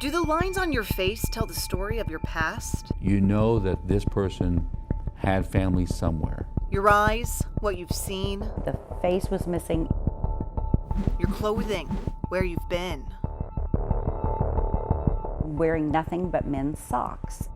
Do the lines on your face tell the story of your past? You know that this person had family somewhere. Your eyes, what you've seen, The face was missing. your clothing, where you've been. Wearing nothing but men's socks.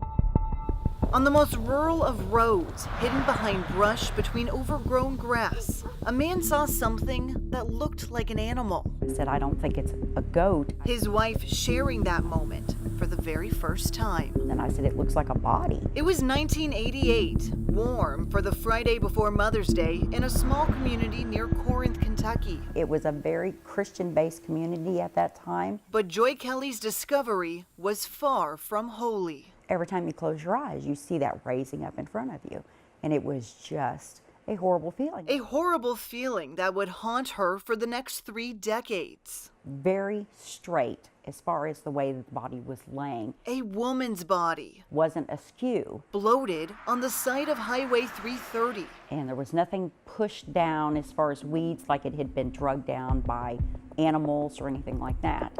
On the most rural of roads, hidden behind brush between overgrown grass, a man saw something that looked like an animal. I said, I don't think it's a goat. His wife sharing that moment for the very first time. And I said, it looks like a body. It was 1988, warm for the Friday before Mother's Day in a small community near Corinth, Kentucky. It was a very Christian-based community at that time. But Joy Kelly's discovery was far from holy. Every time you close your eyes, you see that raising up in front of you. And it was just a horrible feeling. A horrible feeling that would haunt her for the next 3 decades. Very straight as far as the way the body was laying. A woman's body, Wasn't askew. bloated on the side of Highway 330. And there was nothing pushed down as far as weeds like it had been drugged down by animals or anything like that.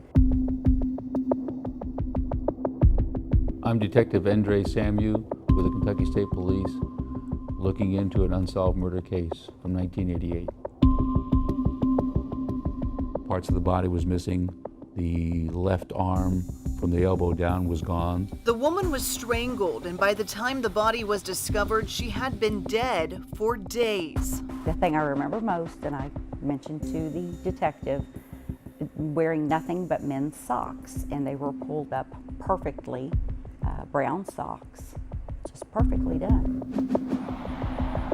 I'm Detective Andre Samu with the Kentucky State Police, looking into an unsolved murder case from 1988. Parts of the body was missing. The left arm from the elbow down was gone. The woman was strangled, and by the time the body was discovered, she had been dead for days. The thing I remember most, and I mentioned to the detective, wearing nothing but men's socks, and they were pulled up perfectly, brown socks, just perfectly done.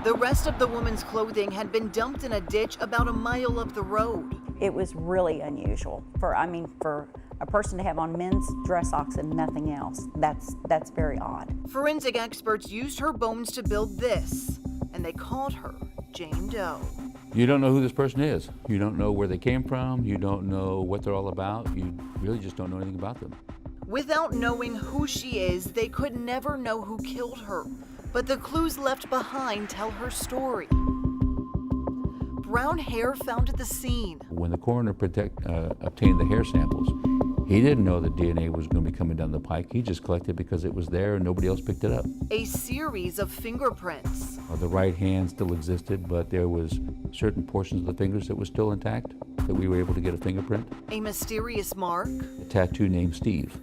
The rest of the woman's clothing had been dumped in a ditch about a mile up the road. It was really unusual for a person to have on men's dress socks and nothing else. That's very odd. Forensic experts used her bones to build this, and they called her Jane Doe. You don't know who this person is. You don't know where they came from. You don't know what they're all about. You really just don't know anything about them. Without knowing who she is, they could never know who killed her. But the clues left behind tell her story. Brown hair found at the scene. When the coroner obtained the hair samples, he didn't know that DNA was going to be coming down the pike. He just collected because it was there and nobody else picked it up. A series of fingerprints. The right hand still existed, but there was certain portions of the fingers that were still intact that we were able to get a fingerprint. A mysterious mark. A tattoo named Steve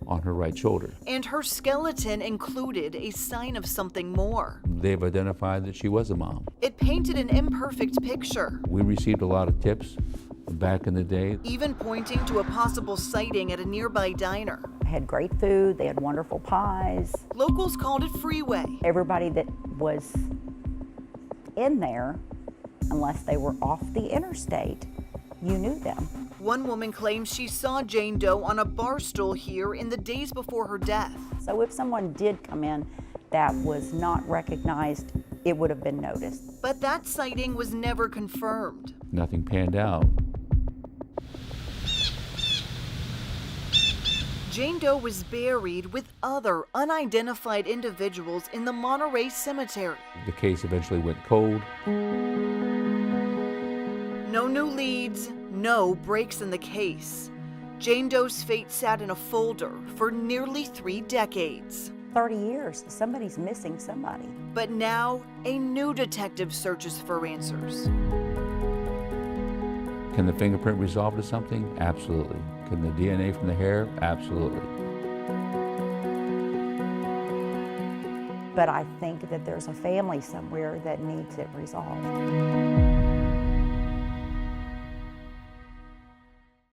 on her right shoulder. And her skeleton included a sign of something more. They've identified that she was a mom. It painted an imperfect picture, We received a lot of tips back in the day. even pointing to a possible sighting at a nearby diner. They had great food, they had wonderful pies. Locals called it Freeway. Everybody that was in there, unless they were off the interstate, you knew them. One woman claims she saw Jane Doe on a bar stool here in the days before her death. So if someone did come in that was not recognized, it would have been noticed. But that sighting was never confirmed. Nothing panned out. Jane Doe was buried with other unidentified individuals in the Monterey Cemetery. The case eventually went cold. No new leads, no breaks in the case. Jane Doe's fate sat in a folder for nearly 3 decades. 30 years, somebody's missing somebody. But now, a new detective searches for answers. Can the fingerprint resolve to something? Absolutely. Can the DNA from the hair? Absolutely. But I think that there's a family somewhere that needs it resolved.